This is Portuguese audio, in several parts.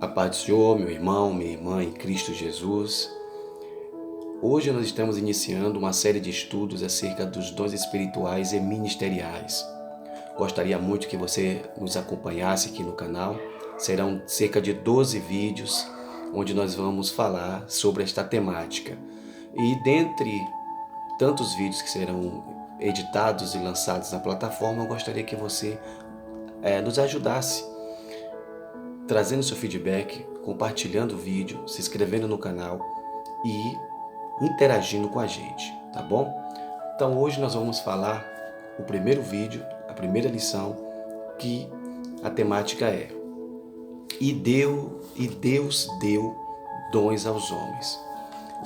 A paz do Senhor, meu irmão, minha irmã em Cristo Jesus. Hoje nós estamos iniciando uma série de estudos acerca dos dons espirituais e ministeriais. Gostaria muito que você nos acompanhasse aqui no canal. Serão cerca de 12 vídeos onde nós vamos falar sobre esta temática. E dentre tantos vídeos que serão editados e lançados na plataforma, eu gostaria que você nos ajudasse trazendo seu feedback, compartilhando o vídeo, se inscrevendo no canal e interagindo com a gente, tá bom? Então hoje nós vamos falar o primeiro vídeo, a primeira lição, que a temática é E Deus deu dons aos homens.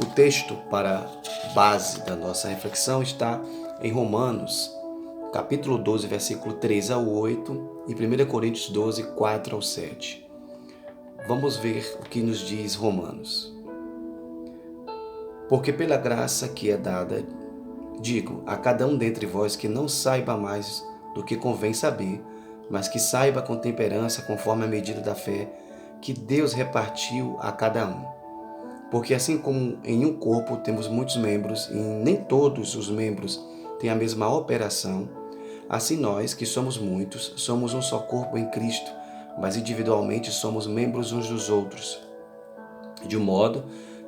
O texto para base da nossa reflexão está em Romanos, capítulo 12, versículo 3 ao 8 e 1 Coríntios 12, 4 ao 7. Vamos ver o que nos diz Romanos. Porque pela graça que é dada, digo a cada um dentre vós que não saiba mais do que convém saber, mas que saiba com temperança, conforme a medida da fé que Deus repartiu a cada um. Porque assim como em um corpo temos muitos membros, e nem todos os membros têm a mesma operação, assim nós, que somos muitos, somos um só corpo em Cristo, mas individualmente somos membros uns dos outros. De modo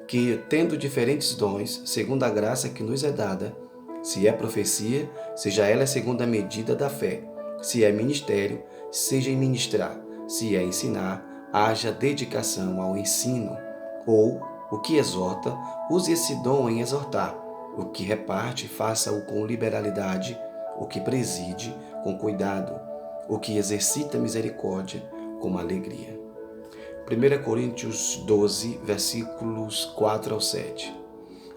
que, tendo diferentes dons, segundo a graça que nos é dada, se é profecia, seja ela segundo a medida da fé. Se é ministério, seja em ministrar. Se é ensinar, haja dedicação ao ensino. Ou, o que exorta, use esse dom em exortar. O que reparte, faça-o com liberalidade. O que preside, com cuidado. O que exercita misericórdia, com alegria. 1 Coríntios 12, versículos 4 ao 7.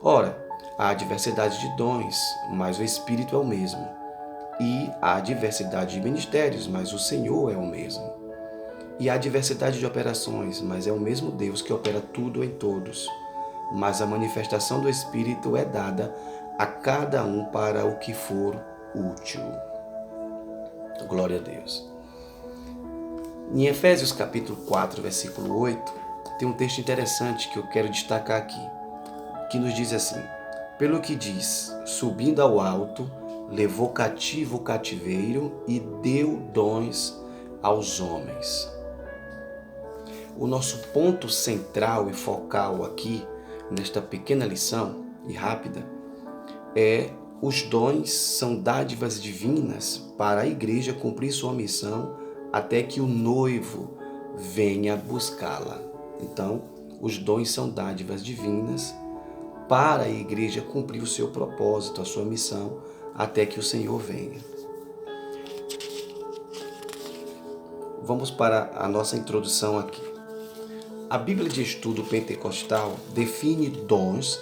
Ora, há diversidade de dons, mas o Espírito é o mesmo. E há diversidade de ministérios, mas o Senhor é o mesmo. E há diversidade de operações, mas é o mesmo Deus que opera tudo em todos. Mas a manifestação do Espírito é dada a cada um para o que for útil. Glória a Deus. Em Efésios capítulo 4, versículo 8, tem um texto interessante que eu quero destacar aqui, que nos diz assim: pelo que diz, subindo ao alto, levou cativo o cativeiro e deu dons aos homens. O nosso ponto central e focal aqui, nesta pequena lição e rápida, é os dons são dádivas divinas para a igreja cumprir sua missão até que o noivo venha buscá-la. Então, os dons são dádivas divinas para a igreja cumprir o seu propósito, a sua missão, até que o Senhor venha. Vamos para a nossa introdução aqui. A Bíblia de Estudo Pentecostal define dons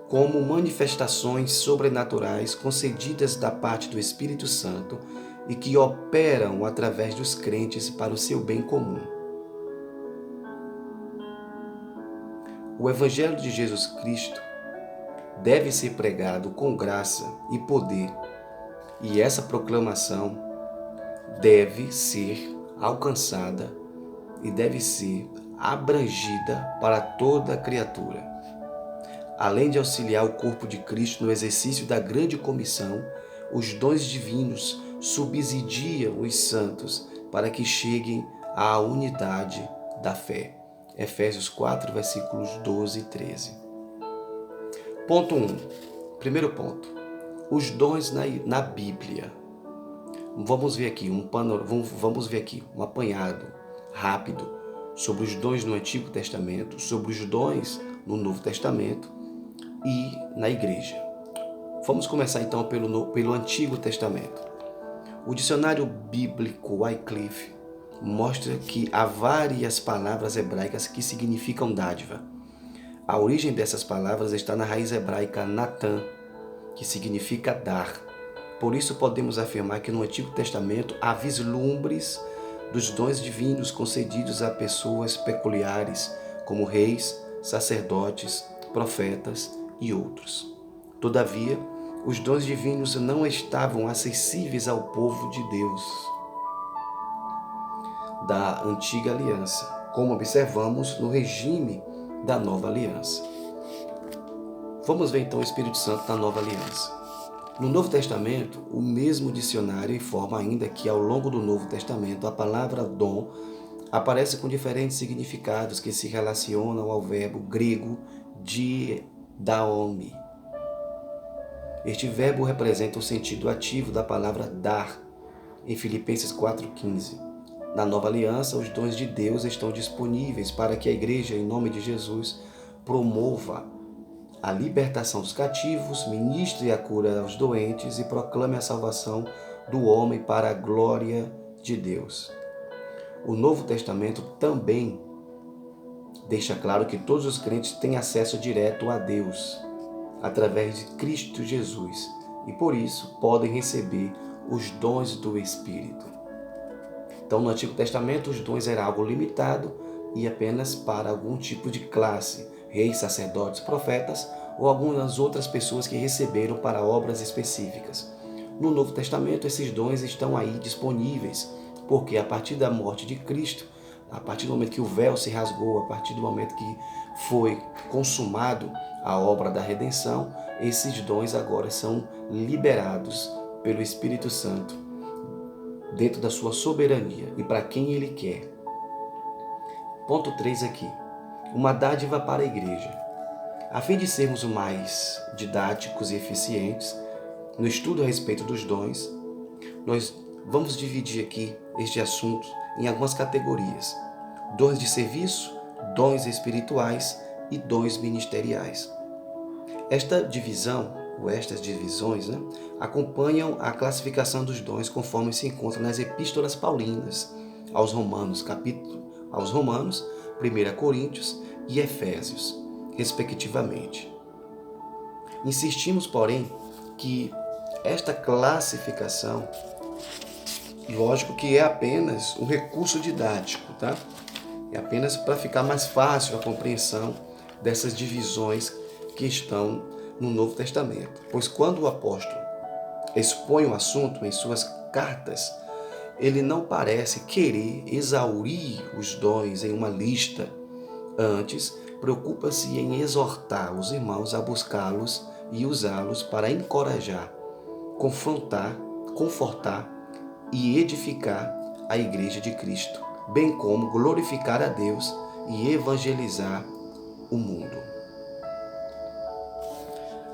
como manifestações sobrenaturais concedidas da parte do Espírito Santo e que operam através dos crentes para o seu bem comum. O Evangelho de Jesus Cristo deve ser pregado com graça e poder, e essa proclamação deve ser alcançada e deve ser abrangida para toda a criatura. Além de auxiliar o corpo de Cristo no exercício da grande comissão, os dons divinos subsidiam os santos para que cheguem à unidade da fé. Efésios 4, versículos 12 e 13. Ponto 1. Primeiro ponto. Os dons na Bíblia. Vamos ver aqui um apanhado rápido sobre os dons no Antigo Testamento, sobre os dons no Novo Testamento e na igreja. Vamos começar então pelo Antigo Testamento. O dicionário bíblico Wycliffe mostra que há várias palavras hebraicas que significam dádiva. A origem dessas palavras está na raiz hebraica Natan, que significa dar. Por isso podemos afirmar que no Antigo Testamento há vislumbres dos dons divinos concedidos a pessoas peculiares, como reis, sacerdotes, profetas e outros. Todavia, os dons divinos não estavam acessíveis ao povo de Deus da antiga aliança. como observamos no regime da Nova Aliança. Vamos ver então o Espírito Santo na Nova Aliança. No Novo Testamento, o mesmo dicionário informa ainda que ao longo do Novo Testamento a palavra dom aparece com diferentes significados que se relacionam ao verbo grego didaomai. Este verbo representa o sentido ativo da palavra dar, em Filipenses 4,15. Na Nova Aliança, os dons de Deus estão disponíveis para que a Igreja, em nome de Jesus, promova a libertação dos cativos, ministre a cura aos doentes e proclame a salvação do homem para a glória de Deus. O Novo Testamento também deixa claro que todos os crentes têm acesso direto a Deus através de Cristo Jesus e por isso podem receber os dons do Espírito. Então, no Antigo Testamento, os dons eram algo limitado e apenas para algum tipo de classe, reis, sacerdotes, profetas ou algumas outras pessoas que receberam para obras específicas. No Novo Testamento, esses dons estão aí disponíveis, porque a partir da morte de Cristo, a partir do momento que o véu se rasgou, a partir do momento que foi consumado a obra da redenção, esses dons agora são liberados pelo Espírito Santo dentro da sua soberania e para quem Ele quer. Ponto 3 aqui. Uma dádiva para a igreja. A fim de sermos mais didáticos e eficientes no estudo a respeito dos dons, nós vamos dividir aqui este assunto em algumas categorias: dons de serviço, dons espirituais e dons ministeriais. Esta divisão, ou estas divisões, acompanham a classificação dos dons conforme se encontra nas epístolas paulinas aos Romanos, 1 Coríntios e Efésios, respectivamente. Insistimos, porém, que esta classificação, lógico que é apenas um recurso didático, tá? É apenas para ficar mais fácil a compreensão dessas divisões que estão no Novo Testamento. Pois quando o apóstolo expõe o assunto em suas cartas, ele não parece querer exaurir os dons em uma lista. Antes, preocupa-se em exortar os irmãos a buscá-los e usá-los para encorajar, confrontar, confortar e edificar a Igreja de Cristo, bem como glorificar a Deus e evangelizar o mundo.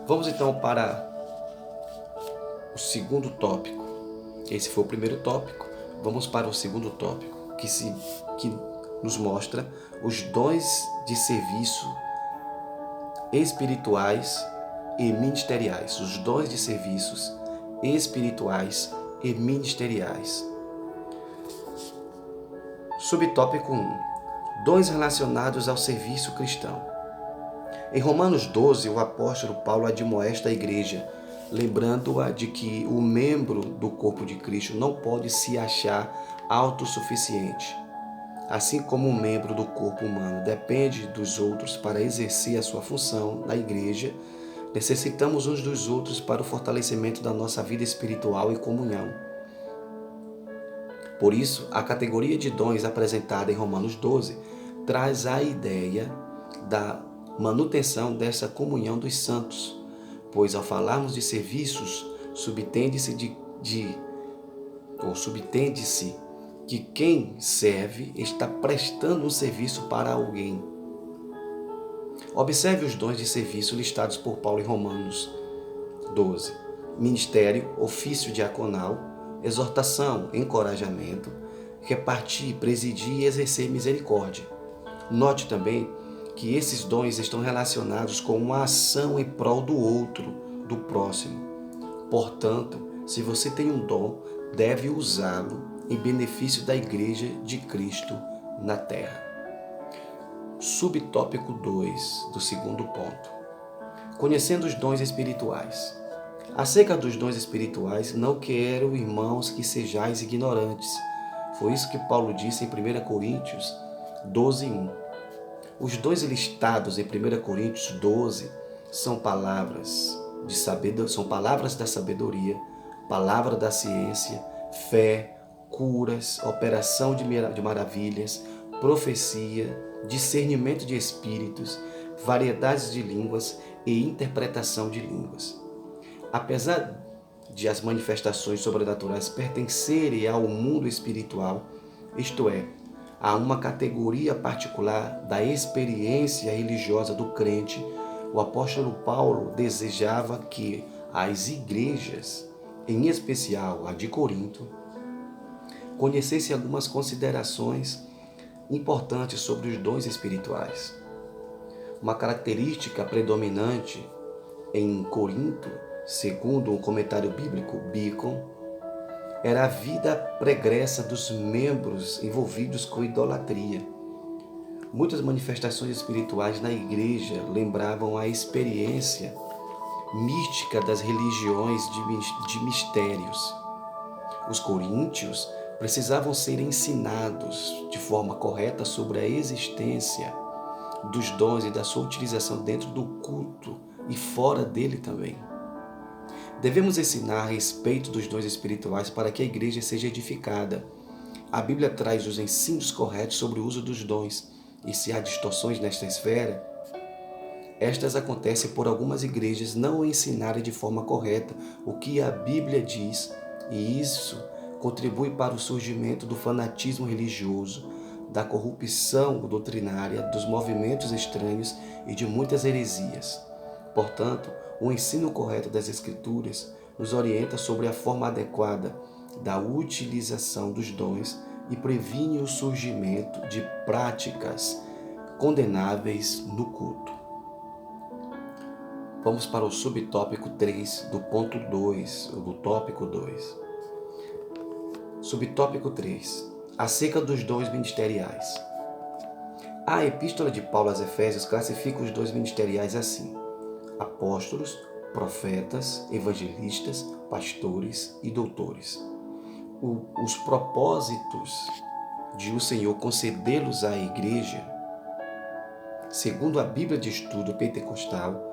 Vamos então para o segundo tópico. Esse foi o primeiro tópico. Vamos para o segundo tópico, que nos mostra os dons de serviço espirituais e ministeriais. Os dons de serviços espirituais e ministeriais. Subtópico 1. Dons relacionados ao serviço cristão. Em Romanos 12, o apóstolo Paulo admoesta a igreja, lembrando-a de que o membro do corpo de Cristo não pode se achar autossuficiente. Assim como um membro do corpo humano depende dos outros para exercer a sua função na igreja, necessitamos uns dos outros para o fortalecimento da nossa vida espiritual e comunhão. Por isso, a categoria de dons apresentada em Romanos 12 traz a ideia da manutenção dessa comunhão dos santos, pois ao falarmos de serviços, subtende-se que quem serve está prestando um serviço para alguém. Observe os dons de serviço listados por Paulo em Romanos 12. Ministério, ofício diaconal, exortação, encorajamento, repartir, presidir e exercer misericórdia. Note também que esses dons estão relacionados com uma ação em prol do outro, do próximo. Portanto, se você tem um dom, deve usá-lo em benefício da Igreja de Cristo na Terra. Subtópico 2 do segundo ponto. Conhecendo os dons espirituais. Acerca dos dons espirituais, não quero, irmãos, que sejais ignorantes. Foi isso que Paulo disse em 1 Coríntios 12:1. Os dons listados em 1 Coríntios 12 são palavras da sabedoria, palavra da ciência, fé, curas, operação de maravilhas, profecia, discernimento de espíritos, variedades de línguas e interpretação de línguas. Apesar de as manifestações sobrenaturais pertencerem ao mundo espiritual, isto é, a uma categoria particular da experiência religiosa do crente, o apóstolo Paulo desejava que as igrejas, em especial a de Corinto, conhecessem algumas considerações importantes sobre os dons espirituais. Uma característica predominante em Corinto, segundo um comentário bíblico, Beacon, era a vida pregressa dos membros envolvidos com idolatria. Muitas manifestações espirituais na igreja lembravam a experiência mística das religiões de mistérios. Os coríntios precisavam ser ensinados de forma correta sobre a existência dos dons e da sua utilização dentro do culto e fora dele também. Devemos ensinar a respeito dos dons espirituais para que a igreja seja edificada. A Bíblia traz os ensinos corretos sobre o uso dos dons, e se há distorções nesta esfera, estas acontecem por algumas igrejas não ensinarem de forma correta o que a Bíblia diz, e isso contribui para o surgimento do fanatismo religioso, da corrupção doutrinária, dos movimentos estranhos e de muitas heresias. Portanto, o ensino correto das Escrituras nos orienta sobre a forma adequada da utilização dos dons e previne o surgimento de práticas condenáveis no culto. Vamos para o subtópico 3 do ponto 2, ou do tópico 2. Subtópico 3. Acerca dos dons ministeriais. A epístola de Paulo aos Efésios classifica os dons ministeriais assim: apóstolos, profetas, evangelistas, pastores e doutores. Os propósitos de o Senhor concedê-los à igreja, segundo a Bíblia de Estudo Pentecostal,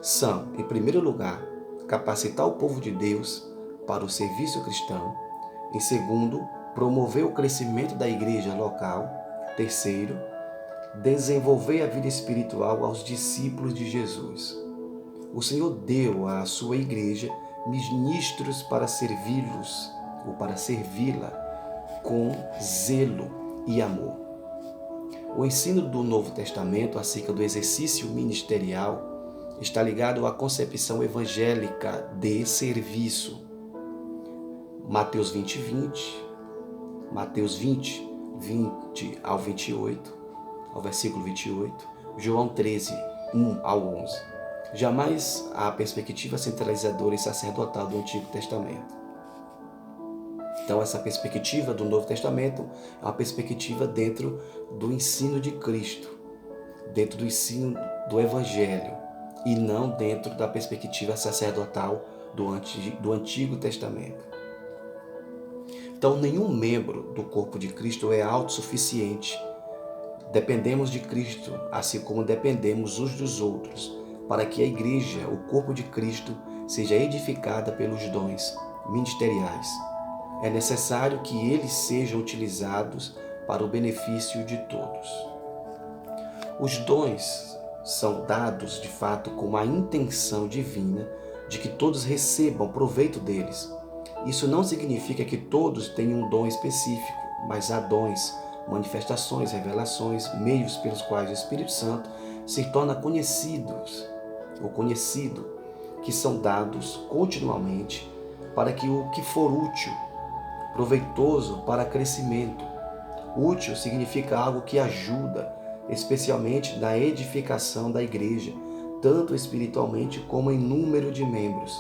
são, em primeiro lugar, capacitar o povo de Deus para o serviço cristão. Em segundo, promover o crescimento da igreja local. Terceiro, desenvolver a vida espiritual aos discípulos de Jesus. O Senhor deu à sua igreja ministros para servi-los ou para servi-la com zelo e amor. O ensino do Novo Testamento acerca do exercício ministerial está ligado à concepção evangélica de serviço. Mateus 20, 20 ao 28, ao versículo 28, João 13, 1 ao 11. Jamais há a perspectiva centralizadora e sacerdotal do Antigo Testamento. Então, essa perspectiva do Novo Testamento é uma perspectiva dentro do ensino de Cristo, dentro do ensino do Evangelho, e não dentro da perspectiva sacerdotal do Antigo Testamento. Então, nenhum membro do corpo de Cristo é autossuficiente. Dependemos de Cristo, assim como dependemos uns dos outros, para que a igreja, o corpo de Cristo, seja edificada pelos dons ministeriais. É necessário que eles sejam utilizados para o benefício de todos. Os dons são dados, de fato, com a intenção divina de que todos recebam proveito deles. Isso não significa que todos tenham um dom específico, mas há dons, manifestações, revelações, meios pelos quais o Espírito Santo se torna conhecido, que são dados continuamente para que o que for útil, proveitoso para crescimento. Útil significa algo que ajuda, especialmente na edificação da igreja, tanto espiritualmente como em número de membros.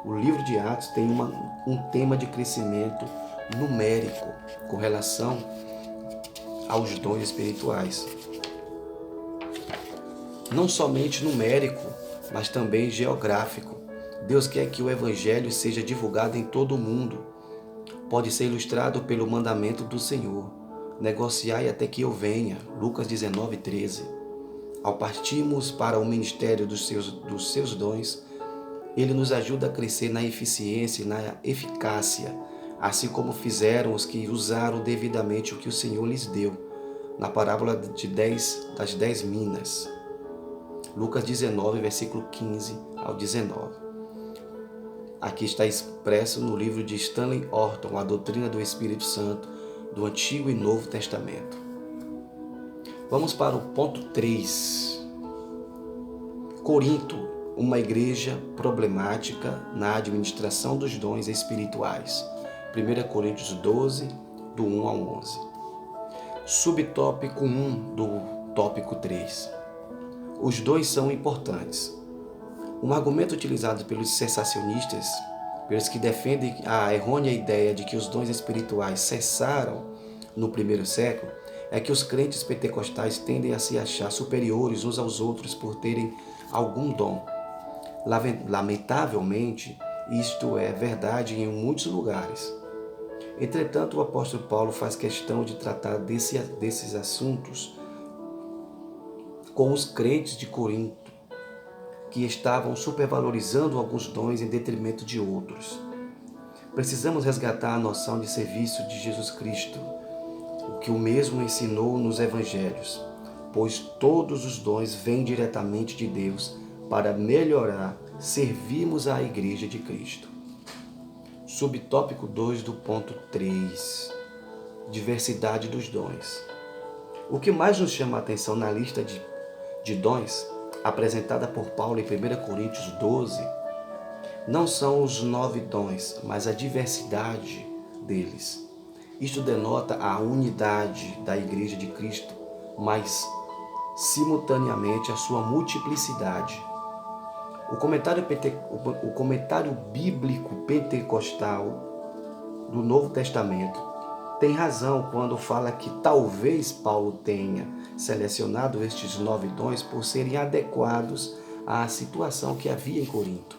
O livro de Atos tem um tema de crescimento numérico com relação aos dons espirituais. Não somente numérico, mas também geográfico. Deus quer que o Evangelho seja divulgado em todo o mundo. Pode ser ilustrado pelo mandamento do Senhor: negociai até que eu venha. Lucas 19, 13. Ao partirmos para o ministério dos seus dons, Ele nos ajuda a crescer na eficiência e na eficácia, assim como fizeram os que usaram devidamente o que o Senhor lhes deu. na parábola das 10 minas. Lucas 19, versículo 15 ao 19. Aqui está expresso no livro de Stanley Orton, A Doutrina do Espírito Santo, do Antigo e Novo Testamento. Vamos para o ponto 3. Corinto, uma igreja problemática na administração dos dons espirituais. 1 Coríntios 12, do 1 ao 11. Subtópico 1 do tópico 3. Os dons são importantes. Um argumento utilizado pelos sensacionistas, pelos que defendem a errônea ideia de que os dons espirituais cessaram no primeiro século, é que os crentes pentecostais tendem a se achar superiores uns aos outros por terem algum dom. Lamentavelmente, isto é verdade em muitos lugares. Entretanto, o apóstolo Paulo faz questão de tratar desses assuntos com os crentes de Corinto, que estavam supervalorizando alguns dons em detrimento de outros. Precisamos resgatar a noção de serviço de Jesus Cristo, o que o mesmo ensinou nos evangelhos, pois todos os dons vêm diretamente de Deus para melhorar, servirmos à igreja de Cristo. Subtópico 2 do ponto 3. Diversidade dos dons. O que mais nos chama a atenção na lista de dons apresentada por Paulo em 1 Coríntios 12 não são os 9 dons, mas a diversidade deles. Isto denota a unidade da igreja de Cristo, mas simultaneamente a sua multiplicidade. O comentário bíblico pentecostal do Novo Testamento tem razão quando fala que talvez Paulo tenha selecionado estes 9 dons por serem adequados à situação que havia em Corinto.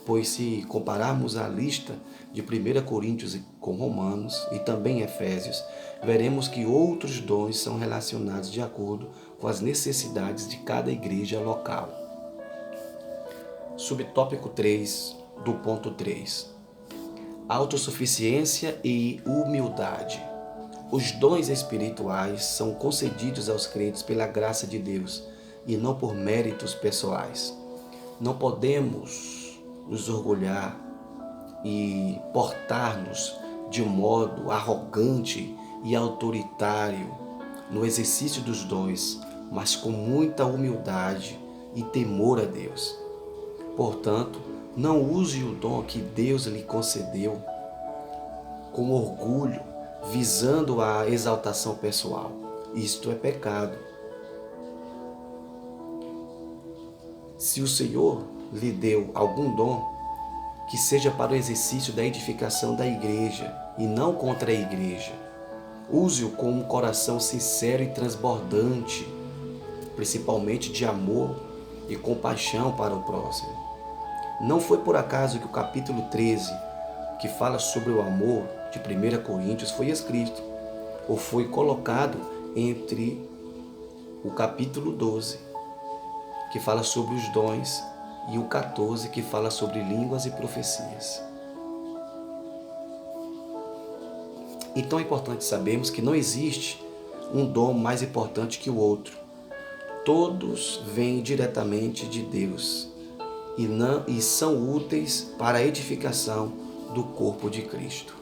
Pois se compararmos a lista de 1 Coríntios com Romanos e também Efésios, veremos que outros dons são relacionados de acordo com as necessidades de cada igreja local. Subtópico 3 do ponto 3. Autossuficiência e humildade. Os dons espirituais são concedidos aos crentes pela graça de Deus e não por méritos pessoais. Não podemos nos orgulhar e portar-nos de um modo arrogante e autoritário no exercício dos dons, mas com muita humildade e temor a Deus. Portanto, não use o dom que Deus lhe concedeu com orgulho, visando a exaltação pessoal. Isto é pecado. Se o Senhor lhe deu algum dom, que seja para o exercício da edificação da igreja e não contra a igreja. Use-o com um coração sincero e transbordante, principalmente de amor e compaixão para o próximo. Não foi por acaso que o capítulo 13, que fala sobre o amor de 1 Coríntios, foi escrito, ou foi colocado entre o capítulo 12, que fala sobre os dons, e o 14, que fala sobre línguas e profecias. Então é importante sabermos que não existe um dom mais importante que o outro. Todos vêm diretamente de Deus e são úteis para a edificação do corpo de Cristo.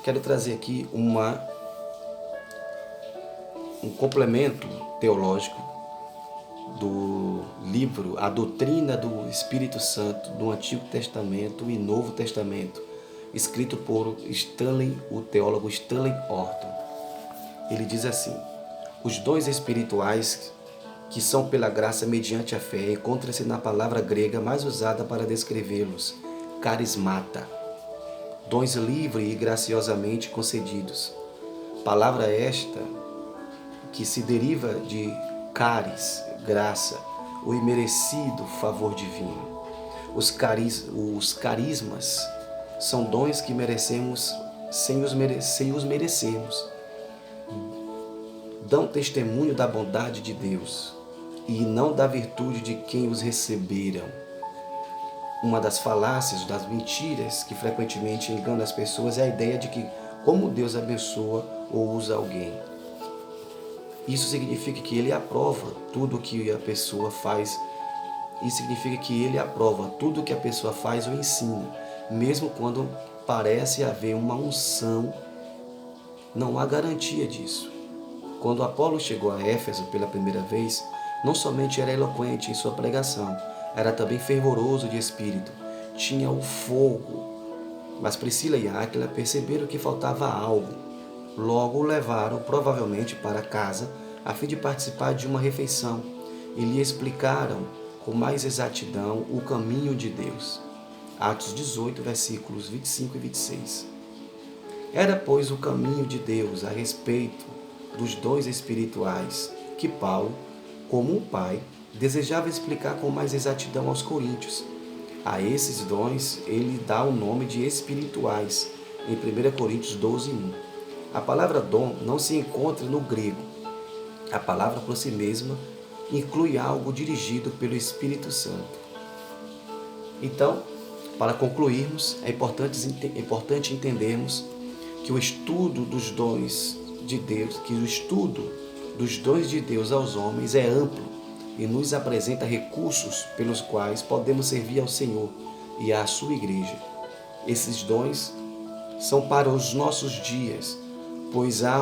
Quero trazer aqui um complemento teológico do livro A Doutrina do Espírito Santo do Antigo Testamento e Novo Testamento, escrito por o teólogo Stanley Orton. Ele diz assim: os dons espirituais, que são pela graça mediante a fé, encontram-se na palavra grega mais usada para descrevê-los, carismata, dons livre e graciosamente concedidos. Palavra esta que se deriva de caris, graça, o imerecido favor divino. Os carismas são dons que merecemos sem os merecermos. Dão testemunho da bondade de Deus e não da virtude de quem os receberam. Uma das falácias, das mentiras que frequentemente enganam as pessoas é a ideia de que como Deus abençoa ou usa alguém. Isso significa que Ele aprova tudo o que a pessoa faz. Isso significa que Ele aprova tudo o que a pessoa faz ou ensina, mesmo quando parece haver uma unção, não há garantia disso. Quando Apolo chegou a Éfeso pela primeira vez, não somente era eloquente em sua pregação, era também fervoroso de espírito, tinha o fogo. Mas Priscila e Áquila perceberam que faltava algo. Logo o levaram provavelmente para casa a fim de participar de uma refeição e lhe explicaram com mais exatidão o caminho de Deus. Atos 18, versículos 25 e 26. Era, pois, o caminho de Deus a respeito dos dons espirituais que Paulo, como um pai, desejava explicar com mais exatidão aos coríntios. A esses dons ele dá o nome de espirituais, em 1 Coríntios 12, 1. A palavra dom não se encontra no grego. A palavra por si mesma inclui algo dirigido pelo Espírito Santo. Então, para concluirmos, é importante entendermos que o estudo dos dons de Deus, aos homens é amplo e nos apresenta recursos pelos quais podemos servir ao Senhor e à sua igreja. Esses dons são para os nossos dias, pois há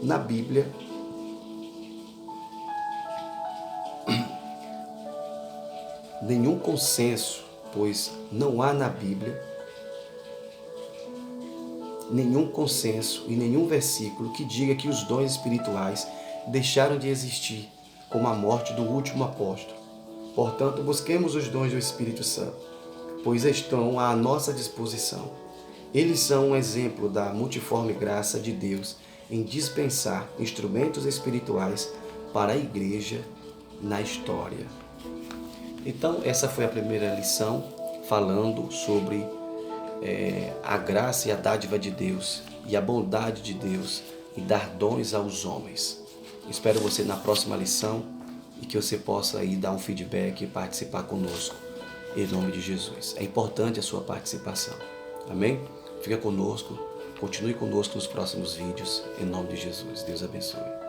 na Bíblia nenhum consenso, pois não há na Bíblia nenhum consenso e nenhum versículo que diga que os dons espirituais deixaram de existir com a morte do último apóstolo. Portanto, busquemos os dons do Espírito Santo, pois estão à nossa disposição. Eles são um exemplo da multiforme graça de Deus em dispensar instrumentos espirituais para a igreja na história. Então, essa foi a primeira lição, falando sobre a graça e a dádiva de Deus e a bondade de Deus em dar dons aos homens. Espero você na próxima lição e que você possa aí dar um feedback e participar conosco, em nome de Jesus. É importante a sua participação. Amém? Fica conosco, continue conosco nos próximos vídeos, em nome de Jesus. Deus abençoe.